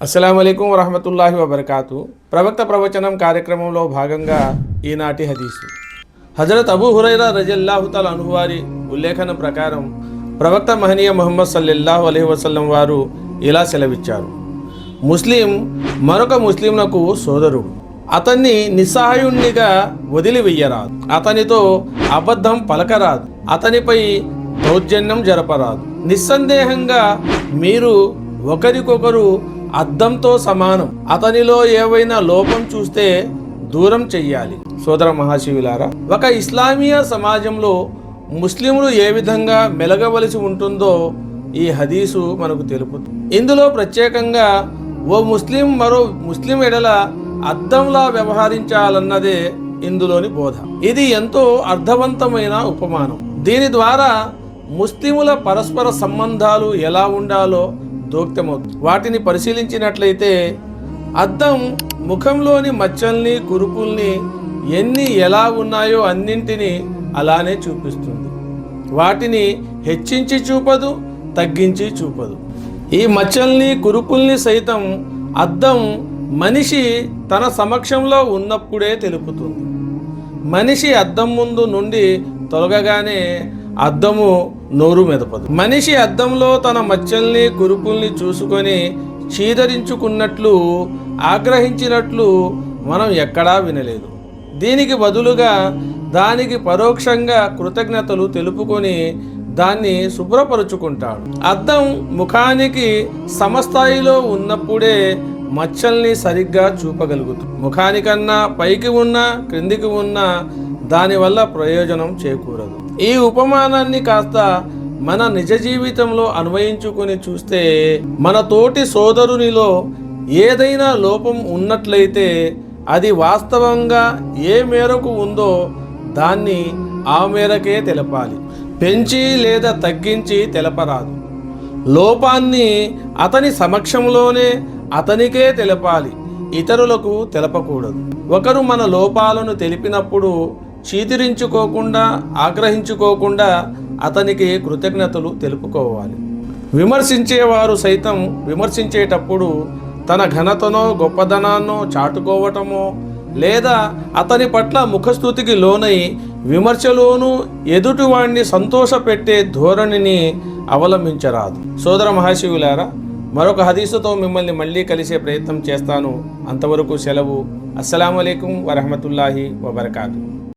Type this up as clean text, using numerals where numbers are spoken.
అస్సలాము అలైకుం వరహమతుల్లాహి వబర్కాతు. ప్రవక్త ప్రవచనం కార్యక్రమంలో భాగంగా ఈనాటి హదీసు. హజరత్ అబూ హురైరా రజల్లాహు తఆలా అన్హు వారి ఉల్లేఖనం ప్రకారం ప్రవక్త మహనీయ ముహమ్మద్ సల్లల్లాహు అలైహి వసల్లం వారు ఇలా సెలవిచ్చారు: ముస్లిం మరొక ముస్లింలకు సోదరుడు. అతన్ని నిస్సహాయుణ్ణిగా వదిలివెయ్యరాదు, అతనితో అబద్ధం పలకరాదు, అతనిపై దౌర్జన్యం జరపరాదు. నిస్సందేహంగా మీరు ఒకరికొకరు అద్దంతో సమానం. అతనిలో ఏవైనా లోపం చూస్తే దూరం చెయ్యాలి. సోదర మహాశివులారా, ఒక ఇస్లామీయ సమాజంలో ముస్లింలు ఏ విధంగా మెలగవలసి ఉంటుందో ఈ హదీసు మనకు తెలుపుతుంది. ఇందులో ప్రత్యేకంగా ఓ ముస్లిం మరో ముస్లిం ఎడల అద్దంలా వ్యవహరించాలన్నదే ఇందులోని బోధ. ఇది ఎంతో అర్థవంతమైన ఉపమానం. దీని ద్వారా ముస్లిముల పరస్పర సంబంధాలు ఎలా ఉండాలో దోక్తమవుతుంది. వాటిని పరిశీలించినట్లయితే అద్దం ముఖంలోని మచ్చల్ని, కురుపుల్ని ఎన్ని ఎలా ఉన్నాయో అన్నింటినీ అలానే చూపిస్తుంది. వాటిని హెచ్చించి చూపదు, తగ్గించి చూపదు. ఈ మచ్చల్ని, కురుపుల్ని సైతం అద్దం మనిషి తన సమక్షంలో ఉన్నప్పుడే తెలుపుతుంది. మనిషి అద్దం ముందు నుండి తొలగగానే అద్దము నోరు మెదపదు. మనిషి అద్దంలో తన మచ్చల్ని, కురుపుల్ని చూసుకొని చీదరించుకున్నట్లు, ఆగ్రహించినట్లు మనం ఎక్కడా వినలేదు. దీనికి బదులుగా దానికి పరోక్షంగా కృతజ్ఞతలు తెలుపుకొని దాన్ని శుభ్రపరుచుకుంటాడు. అద్దం ముఖానికి సమస్థాయిలో ఉన్నప్పుడే మచ్చల్ని సరిగ్గా చూపగలుగుతుంది. ముఖానికన్నా పైకి ఉన్నా క్రిందికి ఉన్నా దానివల్ల ప్రయోజనం చేకూరదు. ఈ ఉపమానాన్ని కాస్త మన నిజ జీవితంలో అన్వయించుకొని చూస్తే మన తోటి సోదరునిలో ఏదైనా లోపం ఉన్నట్లయితే అది వాస్తవంగా ఏ మేరకు ఉందో దాన్ని ఆ మేరకే తెలపాలి. పెంచి లేదా తగ్గించి తెలపరాదు. లోపాన్ని అతని సమక్షంలోనే అతనికే తెలపాలి, ఇతరులకు తెలపకూడదు. ఒకరు మన లోపాలను తెలిపినప్పుడు చీదిరించుకోకుండా, ఆగ్రహించుకోకుండా అతనికి కృతజ్ఞతలు తెలుపుకోవాలి. విమర్శించేవారు సైతం విమర్శించేటప్పుడు తన ఘనతనో గొప్పదనాన్నో చాటుకోవటమో లేదా అతని పట్ల ముఖస్థుతికి లోనై విమర్శలోనూ ఎదుటివాణ్ణి సంతోషపెట్టే ధోరణిని అవలంబించరాదు. సోదర మహాశివులారా, మరొక హదీసుతో మిమ్మల్ని మళ్ళీ కలిసే ప్రయత్నం చేస్తాను. అంతవరకు సెలవు. అస్సలాము అలైకుం వరహమతుల్లాహి వబర్కాతు.